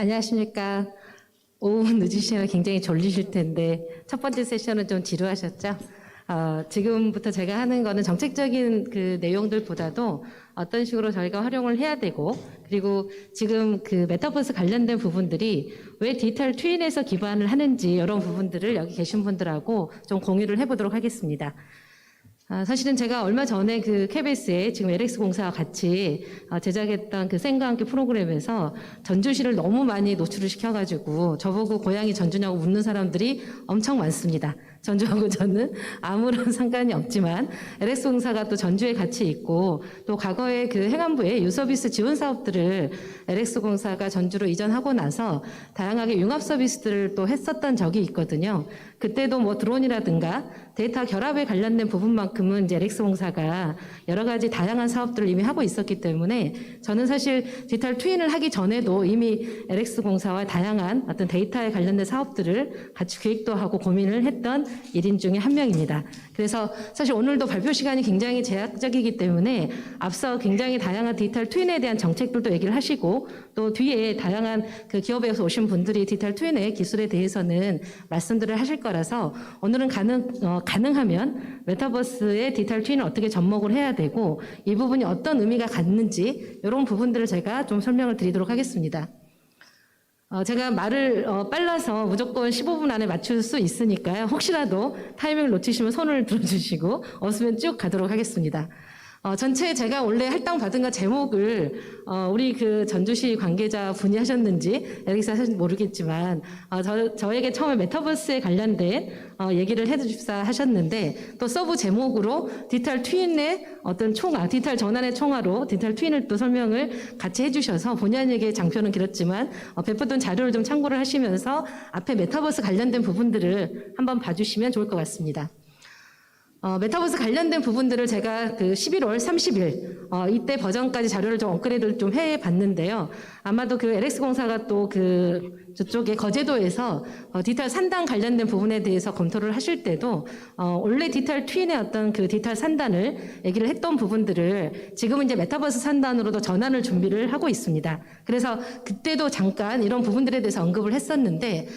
안녕하십니까. 오후 늦으시면 굉장히 졸리실 텐데 첫 번째 세션은 좀 지루하셨죠? 지금부터 제가 하는 거는 정책적인 그 내용들보다도 어떤 식으로 저희가 활용을 해야 되고, 그리고 지금 그 메타버스 관련된 부분들이 왜 디지털 트윈에서 기반을 하는지 이런 부분들을 여기 계신 분들하고 좀 공유를 해보도록 하겠습니다. 사실은 제가 얼마 전에 그 KBS에 지금 LX 공사와 같이 제작했던 그 생과 함께 프로그램에서 전주시를 너무 많이 노출을 시켜가지고 저보고 고향이 전주냐고 묻는 사람들이 엄청 많습니다. 전주하고 저는 아무런 상관이 없지만 LX 공사가 또 전주에 같이 있고, 또 과거에 그 행안부의 유서비스 지원 사업들을 LX 공사가 전주로 이전하고 나서 다양하게 융합 서비스들을 또 했었던 적이 있거든요. 그때도 뭐 드론이라든가 데이터 결합에 관련된 부분만큼은 이제 LX 공사가 여러 가지 다양한 사업들을 이미 하고 있었기 때문에 저는 사실 디지털 트윈을 하기 전에도 이미 LX 공사와 다양한 어떤 데이터에 관련된 사업들을 같이 계획도 하고 고민을 했던 일인 중에 한 명입니다. 그래서 사실 오늘도 발표 시간이 굉장히 제약적이기 때문에 앞서 굉장히 다양한 디지털 트윈에 대한 정책들도 얘기를 하시고, 또 뒤에 다양한 그 기업에서 오신 분들이 디지털 트윈의 기술에 대해서는 말씀들을 하실 거라서 오늘은 가능하면 메타버스의 디지털 트윈을 어떻게 접목을 해야 되고 이 부분이 어떤 의미가 갖는지 이런 부분들을 제가 좀 설명을 드리도록 하겠습니다. 제가 말을 빨라서 무조건 15분 안에 맞출 수 있으니까요. 혹시라도 타이밍을 놓치시면 손을 들어주시고 없으면 쭉 가도록 하겠습니다. 전체 제가 원래 할당 받은 거 제목을 우리 그 전주시 관계자 분이 하셨는지 LX 하셨는지 모르겠지만 저에게 처음에 메타버스에 관련된 얘기를 해주십사 하셨는데, 또 서브 제목으로 디지털 트윈의 어떤 총화, 디지털 전환의 총화로 디지털 트윈을 또 설명을 같이 해주셔서 본의아니게 장표는 길었지만 배포된 자료를 좀 참고를 하시면서 앞에 메타버스 관련된 부분들을 한번 봐주시면 좋을 것 같습니다. 메타버스 관련된 부분들을 제가 그 11월 30일 이때 버전까지 자료를 좀 업그레이드를 좀 해봤는데요. 아마도 그 LX 공사가 또 그 저쪽에 거제도에서 디지털 산단 관련된 부분에 대해서 검토를 하실 때도 원래 디지털 트윈의 어떤 그 디지털 산단을 얘기를 했던 부분들을 지금은 이제 메타버스 산단으로도 전환을 준비를 하고 있습니다. 그래서 그때도 잠깐 이런 부분들에 대해서 언급을 했었는데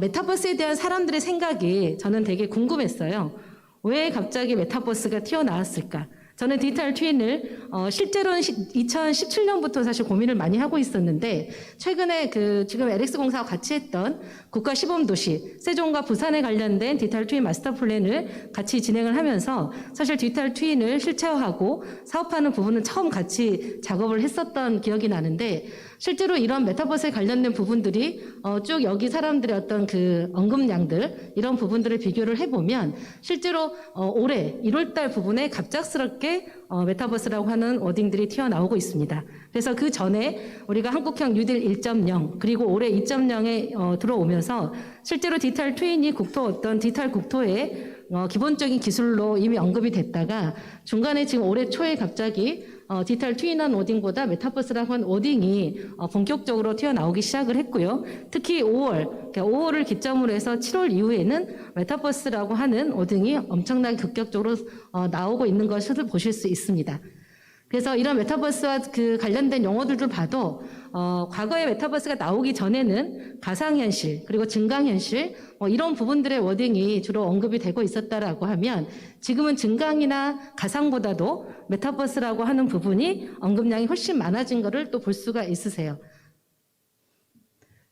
메타버스에 대한 사람들의 생각이 저는 되게 궁금했어요. 왜 갑자기 메타버스가 튀어나왔을까? 저는 디지털 트윈을 실제로는 2017년부터 사실 고민을 많이 하고 있었는데, 최근에 그 지금 LX 공사와 같이 했던 국가 시범도시 세종과 부산에 관련된 디지털 트윈 마스터 플랜을 같이 진행을 하면서 사실 디지털 트윈을 실체화하고 사업하는 부분은 처음 같이 작업을 했었던 기억이 나는데, 실제로 이런 메타버스에 관련된 부분들이 쭉 여기 사람들의 어떤 그 언급량들 이런 부분들을 비교를 해보면 실제로 올해 1월달 부분에 갑작스럽게 메타버스라고 하는 워딩들이 튀어나오고 있습니다. 그래서 그 전에 우리가 한국형 뉴딜 1.0 그리고 올해 2.0에 들어오면서 실제로 디지털 트윈이 어떤 디지털 국토의 기본적인 기술로 이미 언급이 됐다가 중간에 지금 올해 초에 갑자기 디지털 트윈한 워딩보다 메타버스라고 하는 워딩이 본격적으로 튀어나오기 시작을 했고요. 특히 5월을 기점으로 해서 7월 이후에는 메타버스라고 하는 워딩이 엄청나게 급격적으로 나오고 있는 것을 보실 수 있습니다. 그래서 이런 메타버스와 그 관련된 용어들을 봐도 과거에 메타버스가 나오기 전에는 가상현실 그리고 증강현실 이런 부분들의 워딩이 주로 언급이 되고 있었다라고 하면, 지금은 증강이나 가상보다도 메타버스라고 하는 부분이 언급량이 훨씬 많아진 것을 또 볼 수가 있으세요.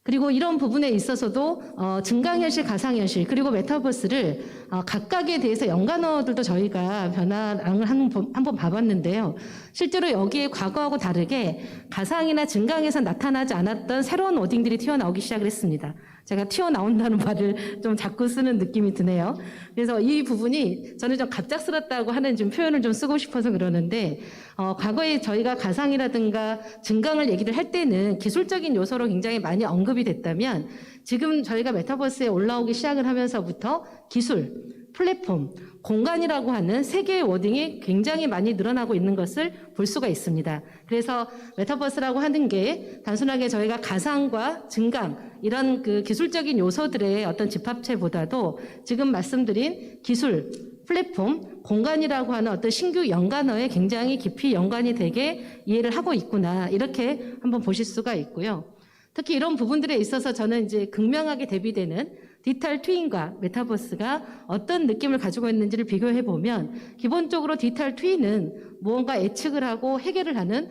그리고 이런 부분에 있어서도 증강현실, 가상현실 그리고 메타버스를 각각에 대해서 연관어들도 저희가 변화를 한번 봐봤는데요. 실제로 여기에 과거하고 다르게 가상이나 증강에서 나타나지 않았던 새로운 워딩들이 튀어나오기 시작을 했습니다. 제가 튀어나온다는 말을 좀 자꾸 쓰는 느낌이 드네요. 그래서 이 부분이 저는 좀 갑작스럽다고 하는 좀 표현을 좀 쓰고 싶어서 그러는데, 과거에 저희가 가상이라든가 증강을 얘기를 할 때는 기술적인 요소로 굉장히 많이 언급이 됐다면, 지금 저희가 메타버스에 올라오기 시작을 하면서부터 기술, 플랫폼, 공간이라고 하는 세 개의 워딩이 굉장히 많이 늘어나고 있는 것을 볼 수가 있습니다. 그래서 메타버스라고 하는 게 단순하게 저희가 가상과 증강 이런 그 기술적인 요소들의 어떤 집합체보다도 지금 말씀드린 기술, 플랫폼, 공간이라고 하는 어떤 신규 연관어에 굉장히 깊이 연관이 되게 이해를 하고 있구나, 이렇게 한번 보실 수가 있고요. 특히 이런 부분들에 있어서 저는 이제 극명하게 대비되는 디지털 트윈과 메타버스가 어떤 느낌을 가지고 있는지를 비교해 보면 기본적으로 디지털 트윈은 무언가 예측을 하고 해결을 하는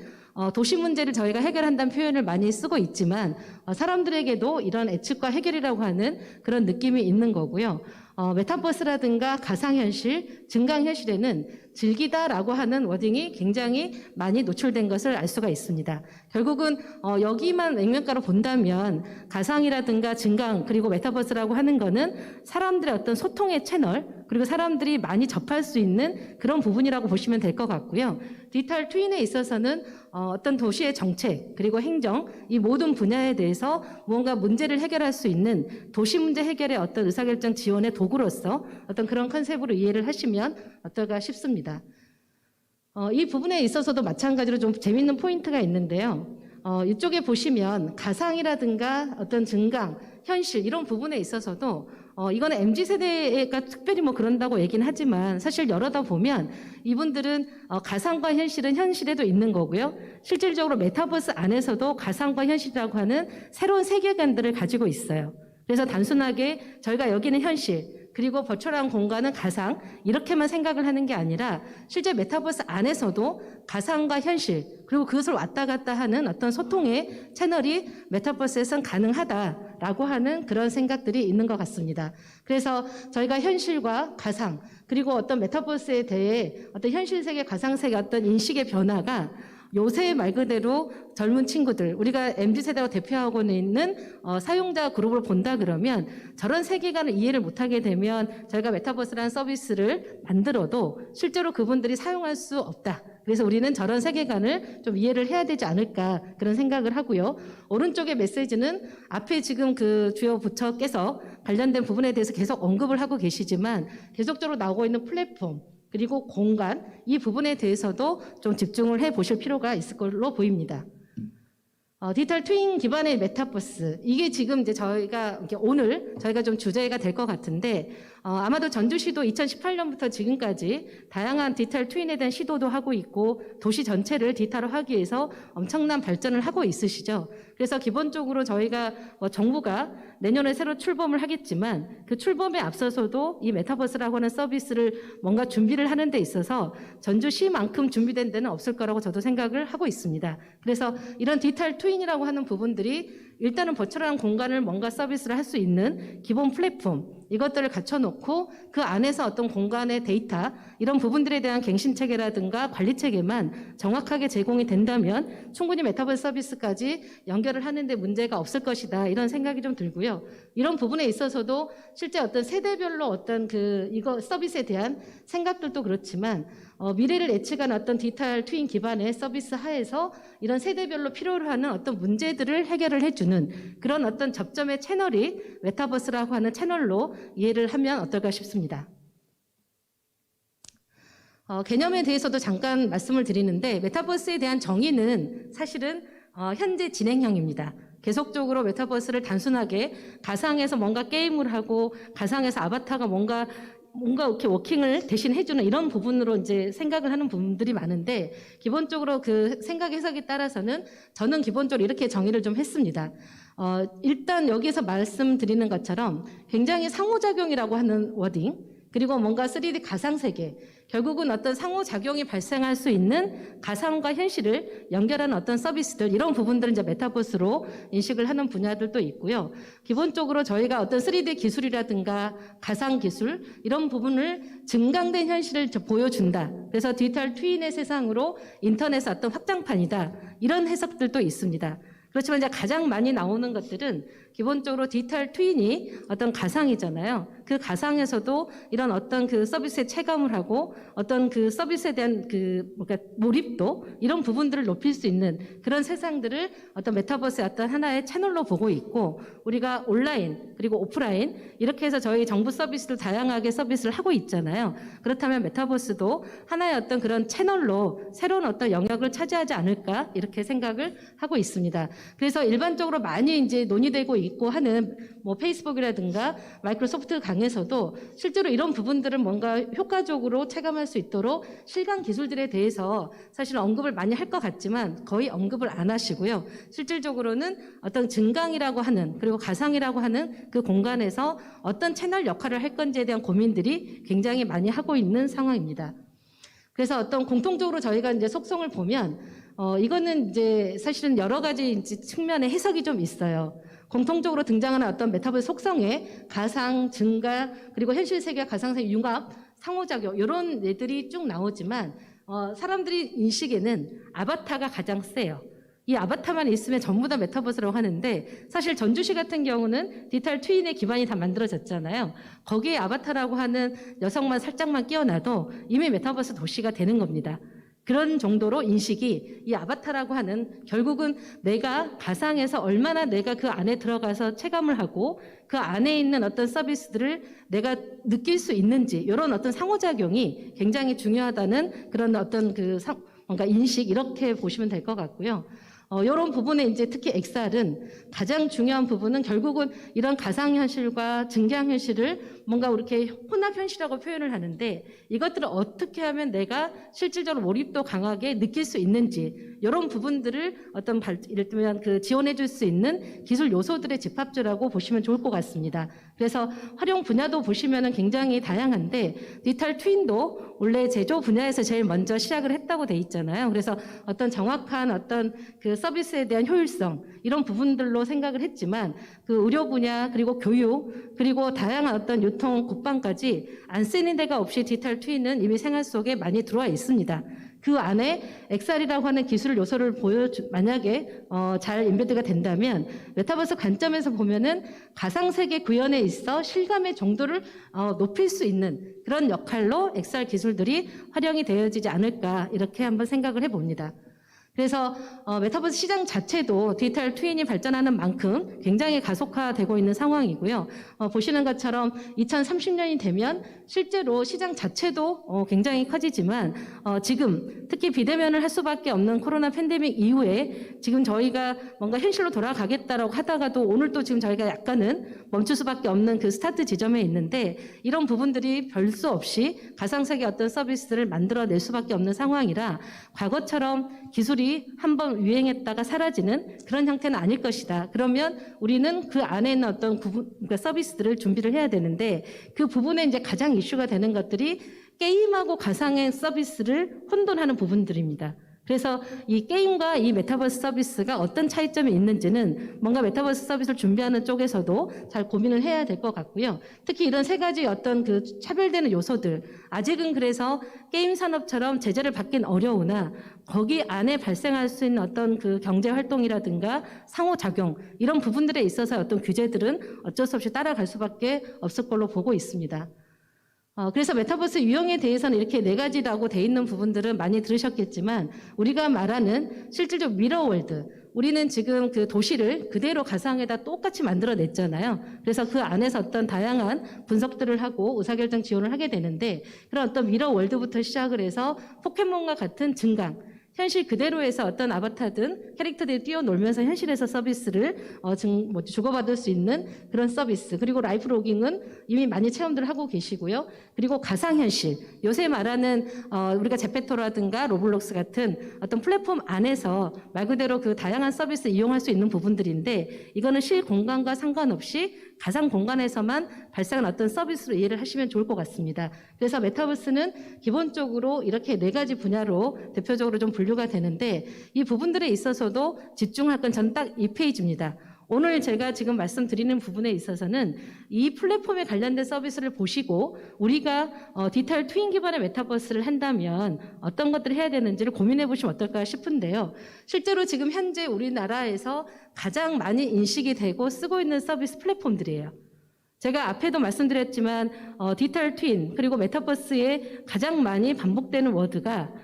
도시 문제를 저희가 해결한다는 표현을 많이 쓰고 있지만 사람들에게도 이런 예측과 해결이라고 하는 그런 느낌이 있는 거고요. 메타버스라든가 가상현실, 증강현실에는 즐기다라고 하는 워딩이 굉장히 많이 노출된 것을 알 수가 있습니다. 결국은 여기만 액면가로 본다면 가상이라든가 증강 그리고 메타버스라고 하는 거는 사람들의 어떤 소통의 채널 그리고 사람들이 많이 접할 수 있는 그런 부분이라고 보시면 될 것 같고요. 디지털 트윈에 있어서는 어떤 도시의 정책 그리고 행정 이 모든 분야에 대해서 무언가 문제를 해결할 수 있는 도시 문제 해결의 어떤 의사결정 지원의 도구로서 어떤 그런 컨셉으로 이해를 하시면 어떨까 싶습니다. 이 부분에 있어서도 마찬가지로 좀 재밌는 포인트가 있는데요. 이쪽에 보시면 가상이라든가 어떤 증강, 현실 이런 부분에 있어서도 이거는 MZ세대가 특별히 뭐 그런다고 얘기는 하지만 사실 여러다 보면 이분들은 가상과 현실은 현실에도 있는 거고요. 실질적으로 메타버스 안에서도 가상과 현실이라고 하는 새로운 세계관들을 가지고 있어요. 그래서 단순하게 저희가 여기는 현실 그리고 버추얼한 공간은 가상 이렇게만 생각을 하는 게 아니라 실제 메타버스 안에서도 가상과 현실 그리고 그것을 왔다 갔다 하는 어떤 소통의 채널이 메타버스에선 가능하다라고 하는 그런 생각들이 있는 것 같습니다. 그래서 저희가 현실과 가상 그리고 어떤 메타버스에 대해 어떤 현실 세계, 가상 세계 어떤 인식의 변화가 요새 말 그대로 젊은 친구들, 우리가 MZ세대가 대표하고 있는 사용자 그룹을 본다 그러면 저런 세계관을 이해를 못하게 되면 저희가 메타버스라는 서비스를 만들어도 실제로 그분들이 사용할 수 없다. 그래서 우리는 저런 세계관을 좀 이해를 해야 되지 않을까 그런 생각을 하고요. 오른쪽의 메시지는 앞에 지금 그 주요 부처께서 관련된 부분에 대해서 계속 언급을 하고 계시지만 계속적으로 나오고 있는 플랫폼 그리고 공간 이 부분에 대해서도 좀 집중을 해 보실 필요가 있을 걸로 보입니다. 디지털 트윈 기반의 메타버스 이게 지금 이제 저희가 오늘 저희가 좀 주제가 될 것 같은데 아마도 전주시도 2018년부터 지금까지 다양한 디지털 트윈에 대한 시도도 하고 있고 도시 전체를 디지털화하기 위해서 엄청난 발전을 하고 있으시죠. 그래서 기본적으로 저희가 정부가 내년에 새로 출범을 하겠지만 그 출범에 앞서서도 이 메타버스라고 하는 서비스를 뭔가 준비를 하는 데 있어서 전주시만큼 준비된 데는 없을 거라고 저도 생각을 하고 있습니다. 그래서 이런 디지털 트윈이라고 하는 부분들이 일단은 버추얼한 공간을 뭔가 서비스를 할 수 있는 기본 플랫폼 이것들을 갖춰놓고 그 안에서 어떤 공간의 데이터 이런 부분들에 대한 갱신체계라든가 관리체계만 정확하게 제공이 된다면 충분히 메타버스 서비스까지 연결을 하는데 문제가 없을 것이다 이런 생각이 좀 들고요. 이런 부분에 있어서도 실제 어떤 세대별로 어떤 이거 서비스에 대한 생각들도 그렇지만 미래를 예측한 어떤 디지털 트윈 기반의 서비스 하에서 이런 세대별로 필요로 하는 어떤 문제들을 해결을 해주는 그런 어떤 접점의 채널이 메타버스라고 하는 채널로 이해를 하면 어떨까 싶습니다. 개념에 대해서도 잠깐 말씀을 드리는데 메타버스에 대한 정의는 사실은 현재 진행형입니다. 계속적으로 메타버스를 단순하게 가상에서 뭔가 게임을 하고 가상에서 아바타가 뭔가 이렇게 워킹을 대신 해주는 이런 부분으로 이제 생각을 하는 분들이 많은데 기본적으로 그 생각 해석에 따라서는 저는 기본적으로 이렇게 정의를 좀 했습니다. 일단 여기서 말씀드리는 것처럼 굉장히 상호작용이라고 하는 워딩 그리고 뭔가 3D 가상세계 결국은 어떤 상호작용이 발생할 수 있는 가상과 현실을 연결하는 어떤 서비스들 이런 부분들은 이제 메타버스로 인식을 하는 분야들도 있고요. 기본적으로 저희가 어떤 3D 기술이라든가 가상 기술 이런 부분을 증강된 현실을 보여준다. 그래서 디지털 트윈의 세상으로 인터넷의 어떤 확장판이다. 이런 해석들도 있습니다. 그렇지만 이제 가장 많이 나오는 것들은 기본적으로 디지털 트윈이 어떤 가상이잖아요. 그 가상에서도 이런 어떤 그 서비스에 체감을 하고 어떤 그 서비스에 대한 몰입도 이런 부분들을 높일 수 있는 그런 세상들을 어떤 메타버스의 어떤 하나의 채널로 보고 있고 우리가 온라인 그리고 오프라인 이렇게 해서 저희 정부 서비스도 다양하게 서비스를 하고 있잖아요. 그렇다면 메타버스도 하나의 어떤 그런 채널로 새로운 어떤 영역을 차지하지 않을까 이렇게 생각을 하고 있습니다. 그래서 일반적으로 많이 이제 논의되고 있고 하는 뭐 페이스북이라든가 마이크로소프트 강에서도 실제로 이런 부분들은 뭔가 효과적으로 체감할 수 있도록 실감 기술들에 대해서 사실 언급을 많이 할 것 같지만 거의 언급을 안 하시고요. 실질적으로는 어떤 증강이라고 하는 그리고 가상이라고 하는 그 공간에서 어떤 채널 역할을 할 건지에 대한 고민들이 굉장히 많이 하고 있는 상황입니다. 그래서 어떤 공통적으로 저희가 이제 속성을 보면 이거는 이제 사실은 여러 가지 측면의 해석이 좀 있어요. 공통적으로 등장하는 어떤 메타버스 속성에 가상, 증가, 그리고 현실 세계와 가상세계 융합, 상호작용 이런 애들이 쭉 나오지만 사람들이 인식에는 아바타가 가장 세요. 이 아바타만 있으면 전부 다 메타버스라고 하는데 사실 전주시 같은 경우는 디지털 트윈의 기반이 다 만들어졌잖아요. 거기에 아바타라고 하는 녀석만 살짝만 끼워놔도 이미 메타버스 도시가 되는 겁니다. 그런 정도로 인식이 이 아바타라고 하는 결국은 내가 가상에서 얼마나 내가 그 안에 들어가서 체감을 하고 그 안에 있는 어떤 서비스들을 내가 느낄 수 있는지 이런 어떤 상호작용이 굉장히 중요하다는 그런 어떤 뭔가 인식 이렇게 보시면 될 것 같고요. 이런 부분에 이제 특히 XR은 가장 중요한 부분은 결국은 이런 가상현실과 증강현실을 뭔가 이렇게 혼합현실이라고 표현을 하는데 이것들을 어떻게 하면 내가 실질적으로 몰입도 강하게 느낄 수 있는지 이런 부분들을 어떤 예를 들면 지원해 줄 수 있는 기술 요소들의 집합주라고 보시면 좋을 것 같습니다. 그래서 활용 분야도 보시면은 굉장히 다양한데 디지털 트윈도 원래 제조 분야에서 제일 먼저 시작을 했다고 돼 있잖아요. 그래서 어떤 정확한 어떤 서비스에 대한 효율성 이런 부분들로 생각을 했지만 의료 분야 그리고 교육 그리고 다양한 어떤 유통 국방까지 안 쓰는 데가 없이 디지털 트윈은 이미 생활 속에 많이 들어와 있습니다. 그 안에 XR이라고 하는 기술 요소를 만약에 잘 인베드가 된다면 메타버스 관점에서 보면은 가상세계 구현에 있어 실감의 정도를 높일 수 있는 그런 역할로 XR 기술들이 활용이 되어지지 않을까 이렇게 한번 생각을 해봅니다. 그래서 메타버스 시장 자체도 디지털 트윈이 발전하는 만큼 굉장히 가속화되고 있는 상황이고요. 보시는 것처럼 2030년이 되면 실제로 시장 자체도 굉장히 커지지만 지금 특히 비대면을 할 수밖에 없는 코로나 팬데믹 이후에 지금 저희가 뭔가 현실로 돌아가겠다라고 하다가도 오늘 또 지금 저희가 약간은 멈출 수밖에 없는 그 스타트 지점에 있는데 이런 부분들이 별 수 없이 가상세계 어떤 서비스를 만들어낼 수밖에 없는 상황이라 과거처럼 기술이 한번 유행했다가 사라지는 그런 형태는 아닐 것이다. 그러면 우리는 그 안에 있는 어떤 그러니까 서비스들을 준비를 해야 되는데 그 부분에 이제 가장 이슈가 되는 것들이 게임하고 가상의 서비스를 혼돈하는 부분들입니다. 그래서 이 게임과 이 메타버스 서비스가 어떤 차이점이 있는지는 뭔가 메타버스 서비스를 준비하는 쪽에서도 잘 고민을 해야 될 것 같고요. 특히 이런 세 가지 어떤 차별되는 요소들, 아직은 그래서 게임 산업처럼 제재를 받긴 어려우나 거기 안에 발생할 수 있는 어떤 경제 활동이라든가 상호작용 이런 부분들에 있어서 어떤 규제들은 어쩔 수 없이 따라갈 수밖에 없을 걸로 보고 있습니다. 그래서 메타버스 유형에 대해서는 이렇게 4가지라고 돼 있는 부분들은 많이 들으셨겠지만 우리가 말하는 실질적 미러월드 우리는 지금 도시를 그대로 가상에다 똑같이 만들어냈잖아요. 그래서 그 안에서 어떤 다양한 분석들을 하고 의사결정 지원을 하게 되는데 그런 어떤 미러월드부터 시작을 해서 포켓몬과 같은 증강 현실 그대로에서 어떤 아바타든 캐릭터들이 뛰어놀면서 현실에서 서비스를 주고받을 수 있는 그런 서비스 그리고 라이프 로깅은 이미 많이 체험들 하고 계시고요. 그리고 가상현실 요새 말하는 우리가 제페토라든가 로블록스 같은 어떤 플랫폼 안에서 말 그대로 다양한 서비스 이용할 수 있는 부분들인데 이거는 실공간과 상관없이 가상 공간에서만 발생한 어떤 서비스로 이해를 하시면 좋을 것 같습니다. 그래서 메타버스는 기본적으로 이렇게 4가지 분야로 대표적으로 좀 분류가 되는데 이 부분들에 있어서도 집중할 건 전 딱 이 페이지입니다. 오늘 제가 지금 말씀드리는 부분에 있어서는 이 플랫폼에 관련된 서비스를 보시고 우리가 디지털 트윈 기반의 메타버스를 한다면 어떤 것들을 해야 되는지를 고민해 보시면 어떨까 싶은데요. 실제로 지금 현재 우리나라에서 가장 많이 인식이 되고 쓰고 있는 서비스 플랫폼들이에요. 제가 앞에도 말씀드렸지만 디지털 트윈 그리고 메타버스에 가장 많이 반복되는 워드가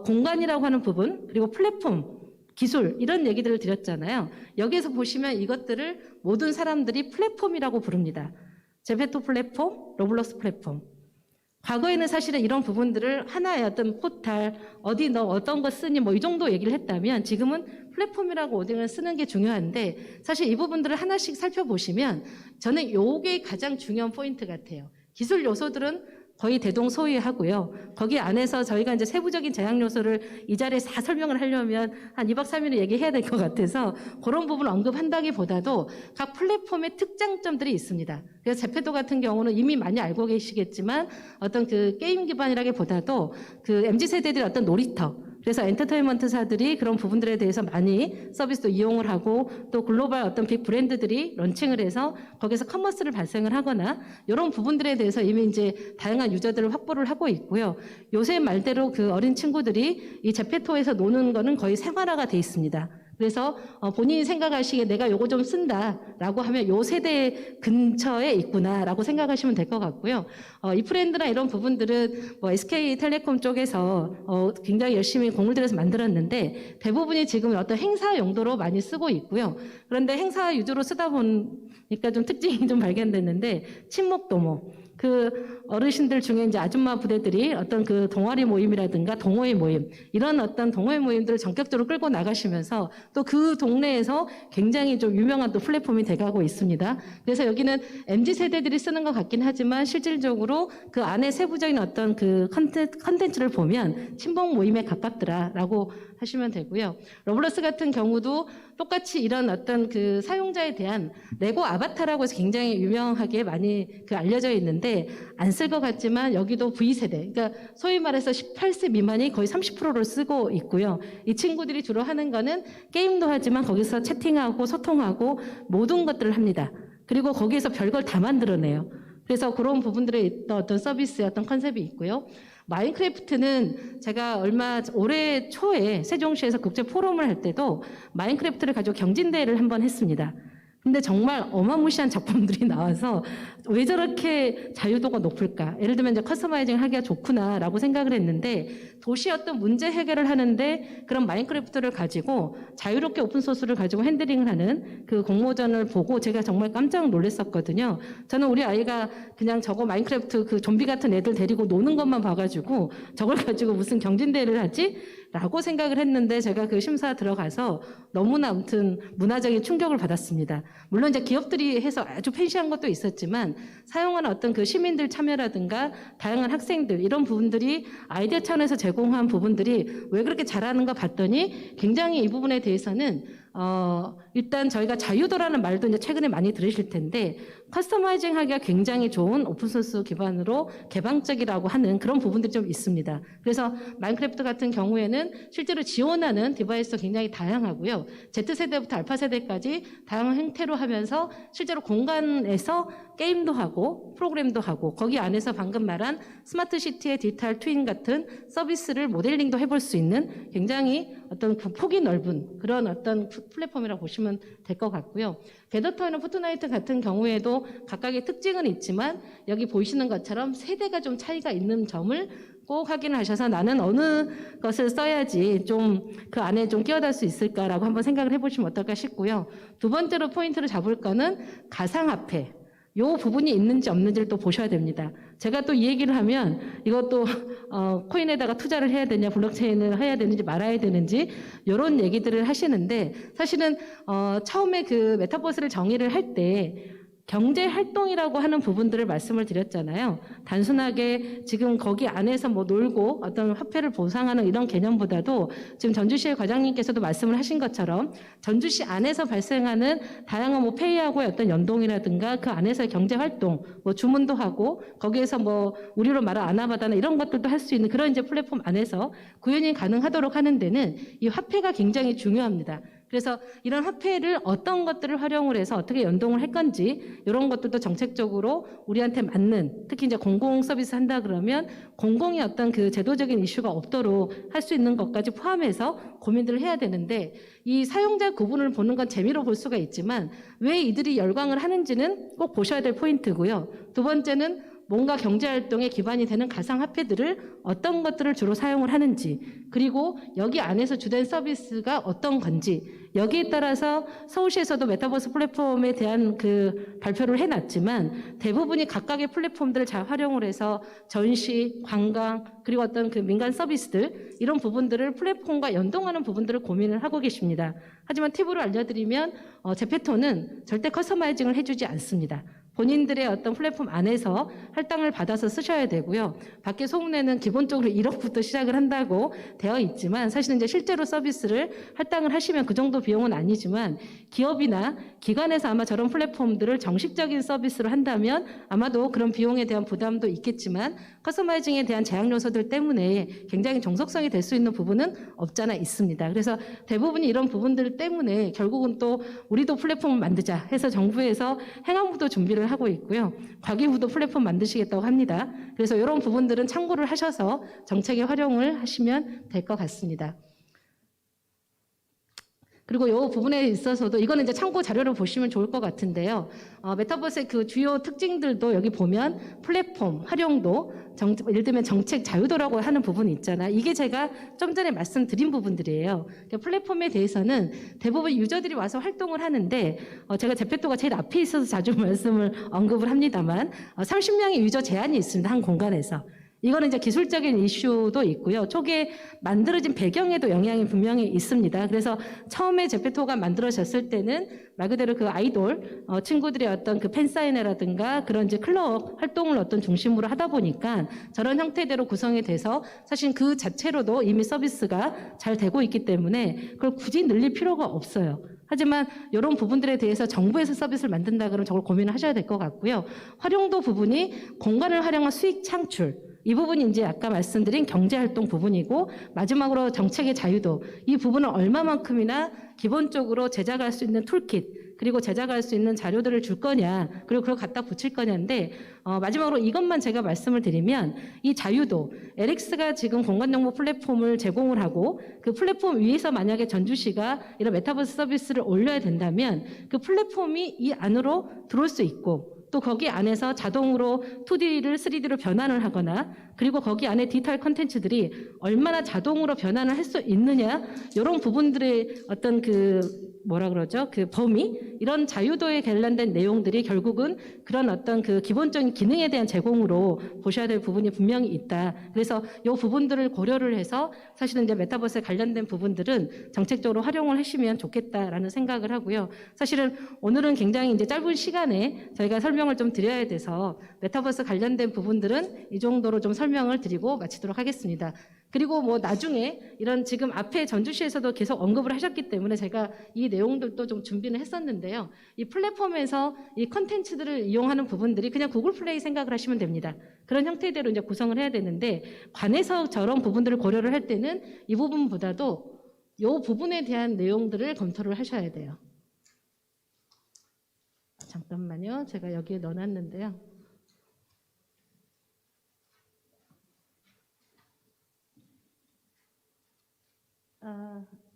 공간이라고 하는 부분 그리고 플랫폼 기술 이런 얘기들을 드렸잖아요. 여기에서 보시면 이것들을 모든 사람들이 플랫폼이라고 부릅니다. 제페토 플랫폼, 로블록스 플랫폼. 과거에는 사실은 이런 부분들을 하나의 어떤 포탈, 어디 너 어떤 거 쓰니 뭐 이 정도 얘기를 했다면 지금은 플랫폼이라고 오딩을 쓰는 게 중요한데 사실 이 부분들을 하나씩 살펴보시면 저는 요게 가장 중요한 포인트 같아요. 기술 요소들은 거의 대동소이하고요. 거기 안에서 저희가 이제 세부적인 제약 요소를 이 자리에서 다 설명을 하려면 한 2박 3일을 얘기해야 될 것 같아서 그런 부분을 언급한다기보다도 각 플랫폼의 특장점들이 있습니다. 그래서 제페토 같은 경우는 이미 많이 알고 계시겠지만 어떤 그 게임 기반이라기보다도 그 MZ세대들의 어떤 놀이터, 그래서 엔터테인먼트사들이 그런 부분들에 대해서 많이 서비스도 이용을 하고 또 글로벌 어떤 빅 브랜드들이 런칭을 해서 거기서 커머스를 발생을 하거나 이런 부분들에 대해서 이미 이제 다양한 유저들을 확보를 하고 있고요. 요새 말대로 그 어린 친구들이 이 제페토에서 노는 거는 거의 생활화가 돼 있습니다. 그래서 본인이 생각하시기에 내가 요거 좀 쓴다라고 하면 요 세대 근처에 있구나라고 생각하시면 될 것 같고요. 이 프렌드나 이런 부분들은 뭐 SK텔레콤 쪽에서 굉장히 열심히 공을 들여서 만들었는데 대부분이 지금 어떤 행사 용도로 많이 쓰고 있고요. 그런데 행사 유주로 쓰다 보니까 좀 특징이 좀 발견됐는데 친목도모. 그 어르신들 중에 이제 아줌마 부대들이 어떤 그 동아리 모임이라든가 동호회 모임 이런 어떤 동호회 모임들을 전격적으로 끌고 나가시면서 또 그 동네에서 굉장히 좀 유명한 또 플랫폼이 돼가고 있습니다. 그래서 여기는 MZ 세대들이 쓰는 것 같긴 하지만 실질적으로 그 안에 세부적인 어떤 그 컨텐츠를 보면 친목 모임에 가깝더라라고 하시면 되고요. 러블러스 같은 경우도 똑같이 이런 어떤 그 사용자에 대한 레고 아바타라고 해서 굉장히 유명하게 많이 그 알려져 있는데 안 쓸 것 같지만 여기도 V세대, 그러니까 소위 말해서 18세 미만이 거의 30%를 쓰고 있고요. 이 친구들이 주로 하는 거는 게임도 하지만 거기서 채팅하고 소통하고 모든 것들을 합니다. 그리고 거기에서 별걸 다 만들어내요. 그래서 그런 부분들에 있던 어떤 서비스의 어떤 컨셉이 있고요. 마인크래프트는 제가 올해 초에 세종시에서 국제 포럼을 할 때도 마인크래프트를 가지고 경진대회를 한번 했습니다. 근데 정말 어마무시한 작품들이 나와서 왜 저렇게 자유도가 높을까? 예를 들면 이제 커스터마이징 하기가 좋구나라고 생각을 했는데 도시 어떤 문제 해결을 하는데 그런 마인크래프트를 가지고 자유롭게 오픈소스를 가지고 핸들링을 하는 그 공모전을 보고 제가 정말 깜짝 놀랐었거든요. 저는 우리 아이가 그냥 저거 마인크래프트 그 좀비 같은 애들 데리고 노는 것만 봐가지고 저걸 가지고 무슨 경진대회를 하지? 라고 생각을 했는데 제가 그 심사 들어가서 너무나 아무튼 문화적인 충격을 받았습니다. 물론 이제 기업들이 해서 아주 팬시한 것도 있었지만 사용하는 어떤 그 시민들 참여라든가 다양한 학생들 이런 부분들이 아이디어 차원에서 제공한 부분들이 왜 그렇게 잘하는가 봤더니 굉장히 이 부분에 대해서는 일단 저희가 자유도라는 말도 이제 최근에 많이 들으실 텐데 커스터마이징 하기가 굉장히 좋은 오픈소스 기반으로 개방적이라고 하는 그런 부분들이 좀 있습니다. 그래서 마인크래프트 같은 경우에는 실제로 지원하는 디바이스도 굉장히 다양하고요. Z세대부터 알파세대까지 다양한 형태로 하면서 실제로 공간에서 게임도 하고 프로그램도 하고 거기 안에서 방금 말한 스마트시티의 디지털 트윈 같은 서비스를 모델링도 해볼 수 있는 굉장히 어떤 폭이 넓은 그런 어떤 플랫폼이라고 보시면 될 것 같고요. 게더터이나 포트나이트 같은 경우에도 각각의 특징은 있지만 여기 보이시는 것처럼 세대가 좀 차이가 있는 점을 꼭 확인을 하셔서 나는 어느 것을 써야지 좀 그 안에 좀 끼어들 수 있을까라고 한번 생각을 해보시면 어떨까 싶고요. 두 번째로 포인트를 잡을 거는 가상화폐. 요 부분이 있는지 없는지를 또 보셔야 됩니다. 제가 또 이 얘기를 하면 이것도 코인에다가 투자를 해야 되냐, 블록체인을 해야 되는지 말아야 되는지 이런 얘기들을 하시는데 사실은 처음에 그 메타버스를 정의를 할 때 경제 활동이라고 하는 부분들을 말씀을 드렸잖아요. 단순하게 지금 거기 안에서 뭐 놀고 어떤 화폐를 보상하는 이런 개념보다도 지금 전주시의 과장님께서도 말씀을 하신 것처럼 전주시 안에서 발생하는 다양한 뭐 페이하고의 어떤 연동이라든가 그 안에서의 경제 활동, 뭐 주문도 하고 거기에서 뭐 우리로 말한 아나바다나 이런 것들도 할 수 있는 그런 이제 플랫폼 안에서 구현이 가능하도록 하는 데는 이 화폐가 굉장히 중요합니다. 그래서 이런 화폐를 어떤 것들을 활용을 해서 어떻게 연동을 할 건지 이런 것들도 정책적으로 우리한테 맞는 특히 이제 공공 서비스 한다 그러면 공공의 어떤 그 제도적인 이슈가 없도록 할 수 있는 것까지 포함해서 고민들을 해야 되는데 이 사용자 구분을 보는 건 재미로 볼 수가 있지만 왜 이들이 열광을 하는지는 꼭 보셔야 될 포인트고요. 두 번째는 뭔가 경제활동에 기반이 되는 가상화폐들을 어떤 것들을 주로 사용을 하는지, 그리고 여기 안에서 주된 서비스가 어떤 건지, 여기에 따라서 서울시에서도 메타버스 플랫폼에 대한 그 발표를 해놨지만 대부분이 각각의 플랫폼들을 잘 활용을 해서 전시, 관광, 그리고 어떤 그 민간 서비스들, 이런 부분들을 플랫폼과 연동하는 부분들을 고민을 하고 계십니다. 하지만 팁으로 알려드리면 제페토는 절대 커스터마이징을 해주지 않습니다. 본인들의 어떤 플랫폼 안에서 할당을 받아서 쓰셔야 되고요. 밖에 소문에는 기본적으로 1억부터 시작을 한다고 되어 있지만 사실은 이제 실제로 서비스를 할당을 하시면 그 정도 비용은 아니지만 기업이나 기관에서 아마 저런 플랫폼들을 정식적인 서비스로 한다면 아마도 그런 비용에 대한 부담도 있겠지만 커스터마이징에 대한 제약 요소들 때문에 굉장히 정석성이 될 수 있는 부분은 없잖아 있습니다. 그래서 대부분이 이런 부분들 때문에 결국은 또 우리도 플랫폼을 만들자 해서 정부에서 행안부도 준비를 하고 있고요. 과기부도 플랫폼 만드시겠다고 합니다. 그래서 이런 부분들은 참고를 하셔서 정책에 활용을 하시면 될 것 같습니다. 그리고 이 부분에 있어서도 이거는 이제 참고 자료를 보시면 좋을 것 같은데요. 메타버스의 그 주요 특징들도 여기 보면 플랫폼 활용도, 예를 들면 정책 자유도라고 하는 부분이 있잖아요. 이게 제가 좀 전에 말씀드린 부분들이에요. 그러니까 플랫폼에 대해서는 대부분 유저들이 와서 활동을 하는데 제가 제페토가 제일 앞에 있어서 자주 말씀을 언급을 합니다만 30명의 유저 제한이 있습니다. 한 공간에서. 이거는 이제 기술적인 이슈도 있고요. 초기에 만들어진 배경에도 영향이 분명히 있습니다. 그래서 처음에 제페토가 만들어졌을 때는 말 그대로 그 아이돌 친구들의 어떤 그 팬사인회라든가 그런 이제 클럽 활동을 어떤 중심으로 하다 보니까 저런 형태대로 구성이 돼서 사실 그 자체로도 이미 서비스가 잘 되고 있기 때문에 그걸 굳이 늘릴 필요가 없어요. 하지만 이런 부분들에 대해서 정부에서 서비스를 만든다 그러면 저걸 고민을 하셔야 될 것 같고요. 활용도 부분이 공간을 활용한 수익 창출, 이 부분이 이제 아까 말씀드린 경제활동 부분이고 마지막으로 정책의 자유도, 이 부분을 얼마만큼이나 기본적으로 제작할 수 있는 툴킷 그리고 제작할 수 있는 자료들을 줄 거냐 그리고 그걸 갖다 붙일 거냐인데 마지막으로 이것만 제가 말씀을 드리면 이 자유도, LX가 지금 공간정보 플랫폼을 제공을 하고 그 플랫폼 위에서 만약에 전주시가 이런 메타버스 서비스를 올려야 된다면 그 플랫폼이 이 안으로 들어올 수 있고 또 거기 안에서 자동으로 2D를 3D로 변환을 하거나 그리고 거기 안에 디지털 콘텐츠들이 얼마나 자동으로 변환을 할 수 있느냐 이런 부분들의 어떤 그 뭐라 그러죠? 그 범위 이런 자유도에 관련된 내용들이 결국은 그런 어떤 그 기본적인 기능에 대한 제공으로 보셔야 될 부분이 분명히 있다. 그래서 이 부분들을 고려를 해서 사실은 이제 메타버스에 관련된 부분들은 정책적으로 활용을 하시면 좋겠다라는 생각을 하고요. 사실은 오늘은 굉장히 이제 짧은 시간에 저희가 설명을 좀 드려야 돼서 메타버스 관련된 부분들은 이 정도로 좀 설명을 드리고 마치도록 하겠습니다. 그리고 뭐 나중에 이런 지금 앞에 전주시에서도 계속 언급을 하셨기 때문에 제가 이 내용들도 좀 준비를 했었는데요. 이 플랫폼에서 이 컨텐츠들을 이용하는 부분들이 그냥 구글 플레이 생각을 하시면 됩니다. 그런 형태대로 이제 구성을 해야 되는데 관에서 저런 부분들을 고려를 할 때는 이 부분보다도 이 부분에 대한 내용들을 검토를 하셔야 돼요. 잠깐만요. 제가 여기에 넣어놨는데요.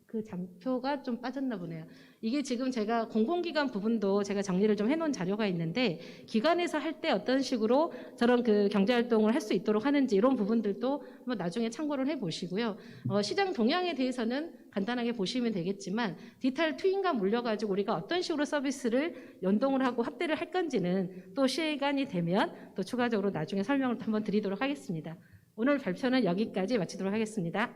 그 장표가 좀 빠졌나 보네요. 이게 지금 제가 공공기관 부분도 제가 정리를 좀 해놓은 자료가 있는데 기관에서 할 때 어떤 식으로 저런 그 경제활동을 할 수 있도록 하는지 이런 부분들도 한번 나중에 참고를 해보시고요. 시장 동향에 대해서는 간단하게 보시면 되겠지만 디지털 트윈과 물려가지고 우리가 어떤 식으로 서비스를 연동을 하고 확대를 할 건지는 또 시간이 되면 또 추가적으로 나중에 설명을 한번 드리도록 하겠습니다. 오늘 발표는 여기까지 마치도록 하겠습니다.